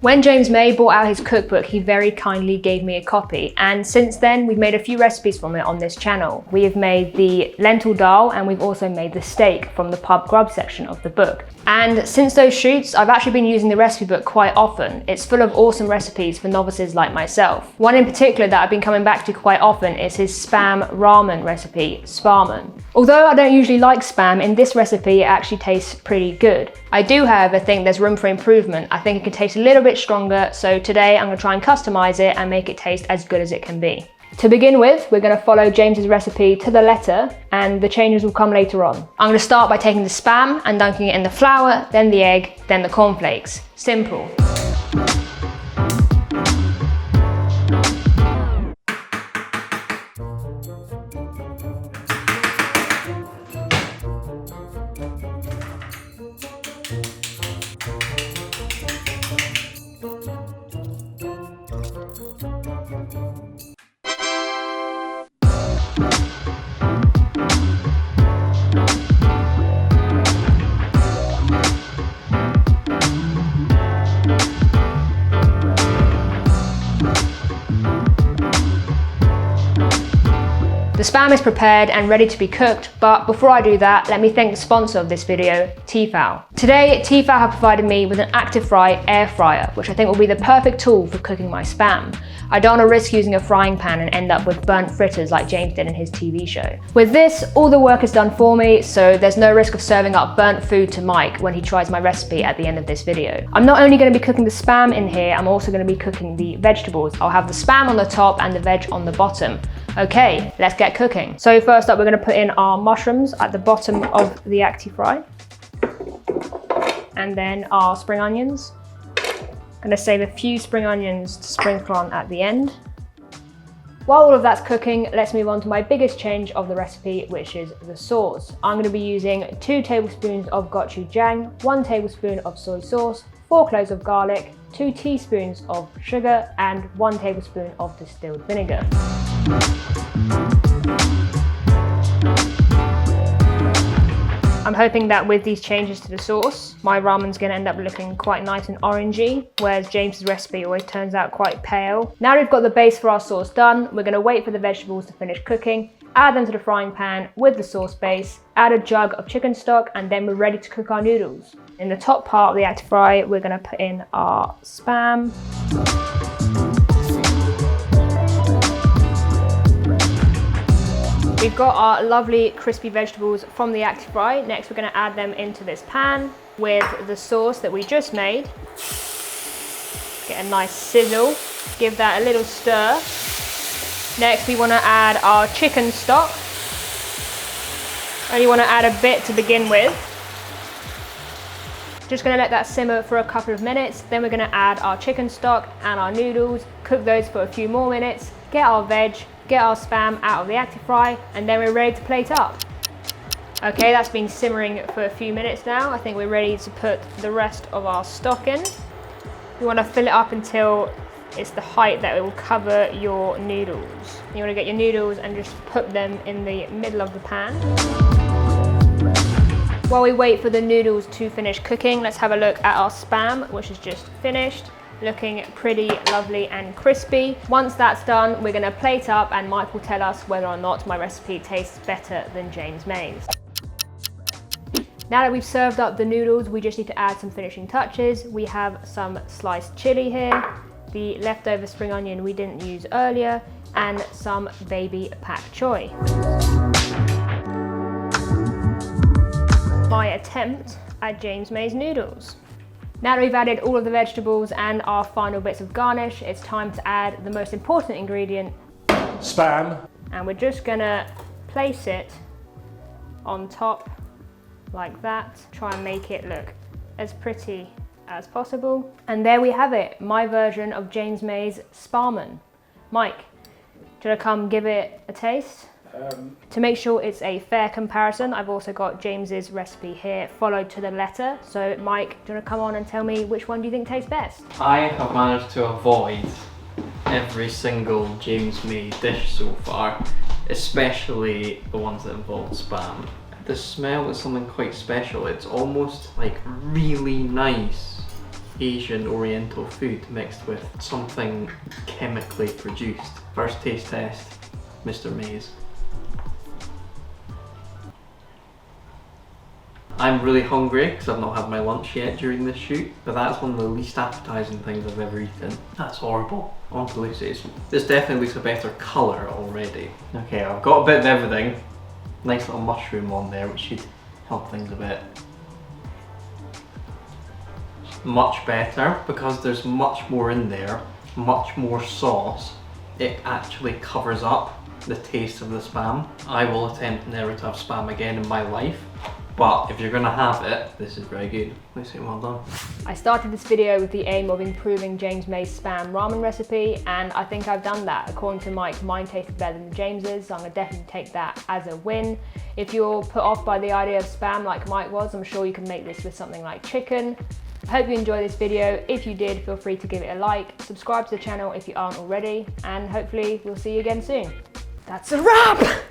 When James May brought out his cookbook, he very kindly gave me a copy, and since then we've made a few recipes from it on this channel. We have made the lentil dal and we've also made the steak from the pub grub section of the book. And since those shoots, I've actually been using the recipe book quite often. It's full of awesome recipes for novices like myself. One in particular that I've been coming back to quite often is his Spam ramen recipe, Spamen. Although I don't usually like Spam, in this recipe it actually tastes pretty good. I do, however, think there's room for improvement. I think it can taste a little bit stronger, so today I'm going to try and customize it and make it taste as good as it can be. To begin with, we're going to follow James's recipe to the letter, and the changes will come later on. I'm going to start by taking the Spam and dunking it in the flour, then the egg, then the cornflakes. Simple. The Spam is prepared and ready to be cooked, but before I do that, let me thank the sponsor of this video, Tefal. Today, Tefal have provided me with an active fry air fryer, which I think will be the perfect tool for cooking my Spam. I don't want to risk using a frying pan and end up with burnt fritters like James did in his TV show. With this, all the work is done for me, so there's no risk of serving up burnt food to Mike when he tries my recipe at the end of this video. I'm not only going to be cooking the Spam in here, I'm also going to be cooking the vegetables. I'll have the Spam on the top and the veg on the bottom. Okay, let's get cooking. So first up, we're going to put in our mushrooms at the bottom of the acti fry, and then our spring onions. I'm going to save a few spring onions to sprinkle on at the end. While all of that's cooking, let's move on to my biggest change of the recipe, which is the sauce. I'm going to be using 2 tablespoons of gochujang, 1 tablespoon of soy sauce, 4 cloves of garlic, 2 teaspoons of sugar, and 1 tablespoon of distilled vinegar. I'm hoping that with these changes to the sauce, my ramen's going to end up looking quite nice and orangey, whereas James's recipe always turns out quite pale. Now we've got the base for our sauce done, we're going to wait for the vegetables to finish cooking, add them to the frying pan with the sauce base, add a jug of chicken stock, and then we're ready to cook our noodles. In the top part of the acti fry, we're going to put in our Spam. We've got our lovely crispy vegetables from the acti fry. Next, we're going to add them into this pan with the sauce that we just made. Get a nice sizzle. Give that a little stir. Next, we want to add our chicken stock. Only want to add a bit to begin with. Just going to let that simmer for a couple of minutes. Then we're going to add our chicken stock and our noodles. Cook those for a few more minutes. Get our veg. Get our Spam out of the acti fry, and then we're ready to plate up. Okay, that's been simmering for a few minutes now. I think we're ready to put the rest of our stock in. You want to fill it up until it's the height that it will cover your noodles. You want to get your noodles and just put them in the middle of the pan. While we wait for the noodles to finish cooking, let's have a look at our Spam, which is just finished. Looking pretty lovely and crispy. Once that's done, we're going to plate up, and Mike will tell us whether or not my recipe tastes better than James May's. Now that we've served up the noodles, we just need to add some finishing touches. We have some sliced chili here, the leftover spring onion we didn't use earlier, and some baby pak choy. My attempt at James May's noodles. Now that we've added all of the vegetables and our final bits of garnish, it's time to add the most important ingredient, Spam. And we're just gonna place it on top like that. Try and make it look as pretty as possible. And there we have it, my version of James May's Spamen. Mike, do you want to come give it a taste? To make sure it's a fair comparison, I've also got James's recipe here, followed to the letter. So Mike, do you want to come on and tell me which one do you think tastes best? I have managed to avoid every single James May dish so far, especially the ones that involve Spam. The smell is something quite special. It's almost like really nice Asian Oriental food mixed with something chemically produced. First taste test, Mr. Maze. I'm really hungry because I've not had my lunch yet during this shoot, but that's one of the least appetizing things I've ever eaten. That's horrible. On to Lucy's. This definitely looks a better colour already. Okay, I've got a bit of everything. Nice little mushroom on there, which should help things a bit. Much better because there's much more in there, much more sauce. It actually covers up the taste of the Spam. I will attempt never to have Spam again in my life. But if you're gonna have it, this is very good. Lucy, well done. I started this video with the aim of improving James May's Spam ramen recipe, and I think I've done that. According to Mike, mine tasted better than James's, so I'm gonna definitely take that as a win. If you're put off by the idea of Spam like Mike was, I'm sure you can make this with something like chicken. I hope you enjoyed this video. If you did, feel free to give it a like, subscribe to the channel if you aren't already, and hopefully we'll see you again soon. That's a wrap!